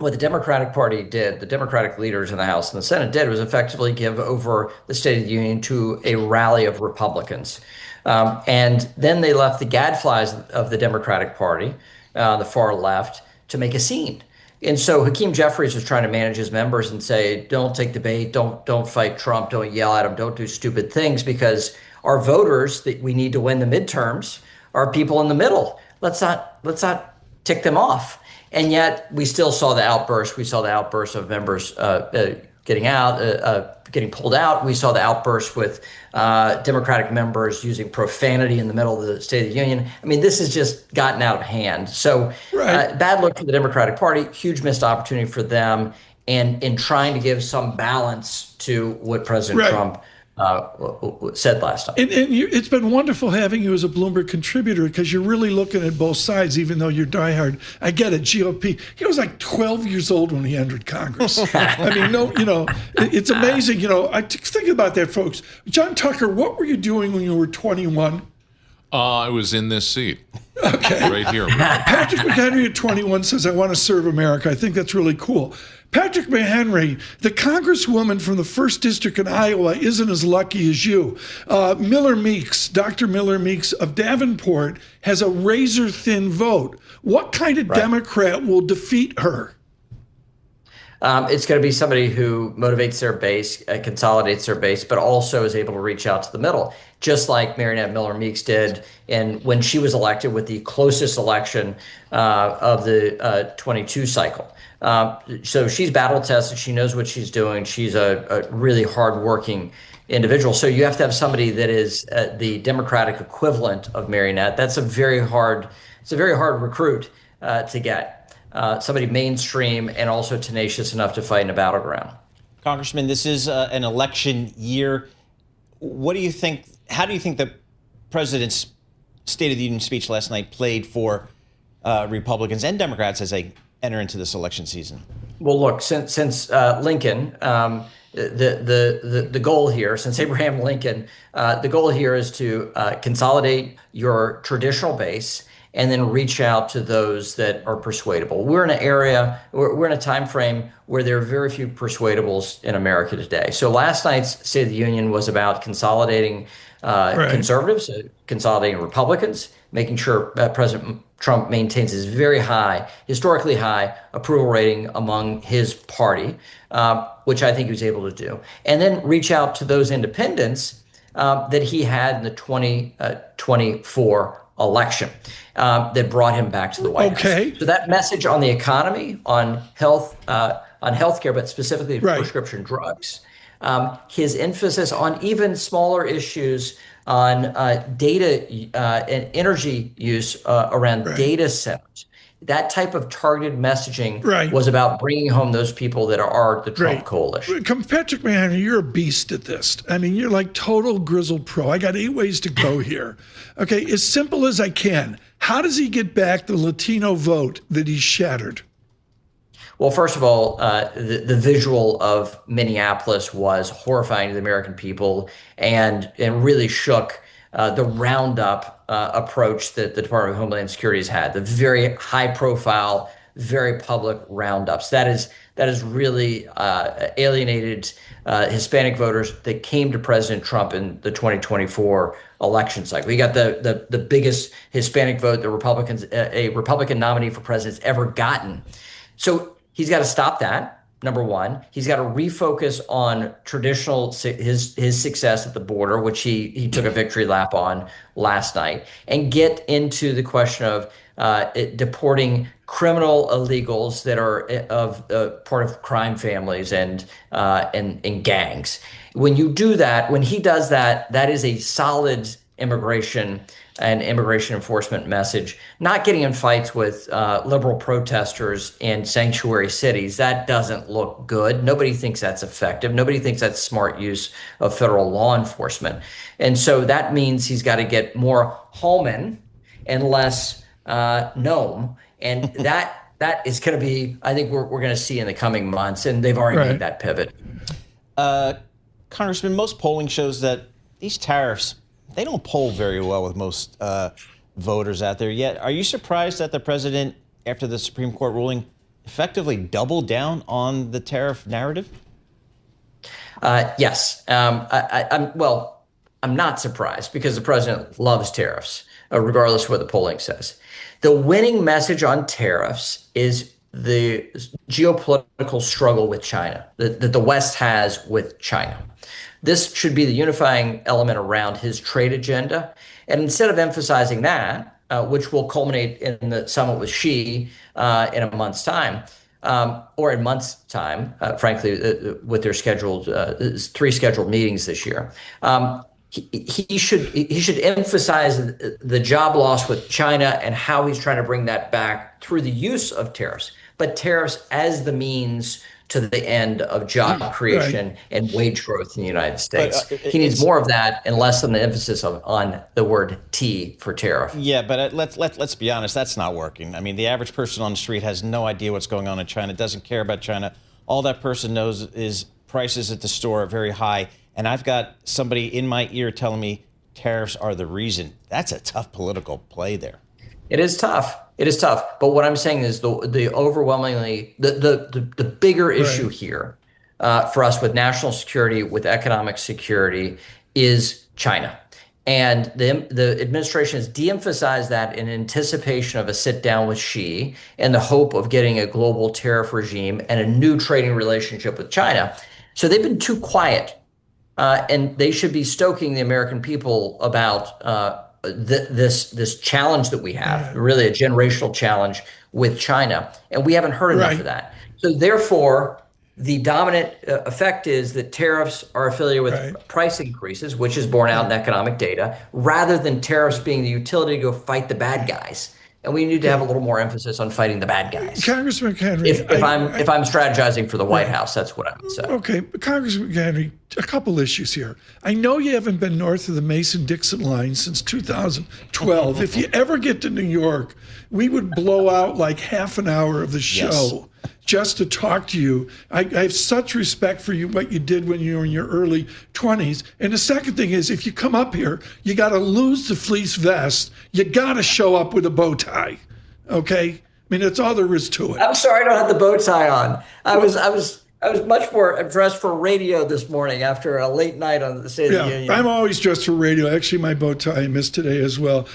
what the Democratic Party did, the Democratic leaders in the House and the Senate did, was effectively give over the State of the Union to a rally of Republicans. And then they left the gadflies of the Democratic Party, the far left, to make a scene. And so Hakeem Jeffries was trying to manage his members and say, don't take the bait, don't fight Trump, don't yell at him, don't do stupid things, because our voters that we need to win the midterms are people in the middle. Let's not tick them off. And yet we still saw the outburst. We saw the outburst of members getting pulled out. We saw the outburst with Democratic members using profanity in the middle of the State of the Union. I mean, this has just gotten out of hand. So bad look for the Democratic Party, huge missed opportunity for them, and in trying to give some balance to what President Trump said last time. And it's been wonderful having you as a Bloomberg contributor, because you're really looking at both sides, even though you're diehard. I get it, GOP. He was like 12 years old when he entered Congress. I mean, it's amazing. I think about that, folks. John Tucker, what were you doing when you were 21? I was in this seat. Okay. Right here. Patrick McHenry at 21 says, I want to serve America. I think that's really cool. Patrick McHenry, the congresswoman from the 1st District in Iowa, isn't as lucky as you. Miller Meeks, Dr. Miller Meeks of Davenport, has a razor-thin vote. What kind of Democrat will defeat her? It's going to be somebody who motivates their base, consolidates their base, but also is able to reach out to the middle, just like Marionette Miller Meeks did when she was elected with the closest election of the 22 cycle. So she's battle tested. She knows what she's doing. She's a really hardworking individual. So you have to have somebody that is the Democratic equivalent of Marionette. It's a very hard recruit to get. Somebody mainstream and also tenacious enough to fight in a battleground. Congressman, this is an election year. What do you think? How do you think the president's State of the Union speech last night played for Republicans and Democrats as they enter into this election season? Well, look, since Lincoln, the goal here, since Abraham Lincoln, the goal here is to consolidate your traditional base and then reach out to those that are persuadable. We're in a time frame where there are very few persuadables in America today. So last night's State of the Union was about consolidating conservatives, consolidating Republicans, making sure President Trump maintains his historically high approval rating among his party, which I think he was able to do. And then reach out to those independents that he had in the 2024 election that brought him back to the White House. So that message on the economy, on healthcare, but specifically prescription drugs, his emphasis on even smaller issues on data and energy use around data centers. That type of targeted messaging was about bringing home those people that are the Trump coalition. Patrick McHenry, you're a beast at this. I mean, you're like total grizzled pro. I got 8 ways to go here. Okay, as simple as I can. How does he get back the Latino vote that he's shattered? Well, first of all, the visual of Minneapolis was horrifying to the American people and really shook the roundup approach that the Department of Homeland Security has had, the very high profile, very public roundups. That is really alienated Hispanic voters that came to President Trump in the 2024 election cycle. You got the biggest Hispanic vote a Republican nominee for president's ever gotten. So he's got to stop that. Number one, he's got to refocus on his success at the border, which he took a victory lap on last night, and get into the question of deporting criminal illegals that are part of crime families and gangs. When you do that, when he does that, that is a solid immigration and immigration enforcement message. Not getting in fights with liberal protesters in sanctuary cities, that doesn't look good. Nobody thinks that's effective. Nobody thinks that's smart use of federal law enforcement. And so that means he's got to get more Hallman and less Noam. And that is going to be, I think we're going to see in the coming months, and they've already made that pivot. Congressman, most polling shows that these tariffs, they don't poll very well with most voters out there yet. Are you surprised that the president, after the Supreme Court ruling, effectively double down on the tariff narrative? Yes. I'm not surprised because the president loves tariffs, regardless of what the polling says. The winning message on tariffs is the geopolitical struggle with China that the West has with China. This should be the unifying element around his trade agenda. And instead of emphasizing that, which will culminate in the summit with Xi in a month's time, or in months' time, frankly, with their scheduled 3 scheduled meetings this year. He should emphasize the job loss with China and how he's trying to bring that back through the use of tariffs, but tariffs as the means to the end of job creation and wage growth in the United States. He needs more of that and less than the emphasis on the word T for tariff. Yeah, but let's be honest, that's not working. I mean, the average person on the street has no idea what's going on in China, doesn't care about China. All that person knows is prices at the store are very high, and I've got somebody in my ear telling me tariffs are the reason. That's a tough political play there. It is tough. It is tough. But what I'm saying is the overwhelmingly the bigger issue here for us with national security, with economic security, is China. And the administration has de-emphasized that in anticipation of a sit down with Xi and the hope of getting a global tariff regime and a new trading relationship with China. So they've been too quiet, and they should be stoking the American people about this challenge that we have, really a generational challenge with China, and we haven't heard enough of that. So therefore, the dominant effect is that tariffs are affiliated with price increases, which is borne out in economic data, rather than tariffs being the utility to go fight the bad guys. And we need to have a little more emphasis on fighting the bad guys. Congressman McHenry, if I'm strategizing for the White House, that's what I would say. Okay, Congressman McHenry, a couple issues here. I know you haven't been north of the Mason-Dixon line since 2012. If you ever get to New York, we would blow out like half an hour of the show just to talk to you. I have such respect for you, what you did when you were in your early 20s. And the second thing is, if you come up here, you got to lose the fleece vest. You got to show up with a bow tie. Okay? I mean, that's all there is to it. I'm sorry I don't have the bow tie on. I was much more dressed for radio this morning after a late night on the State of the Union. I'm always dressed for radio. Actually, my bow tie I missed today as well.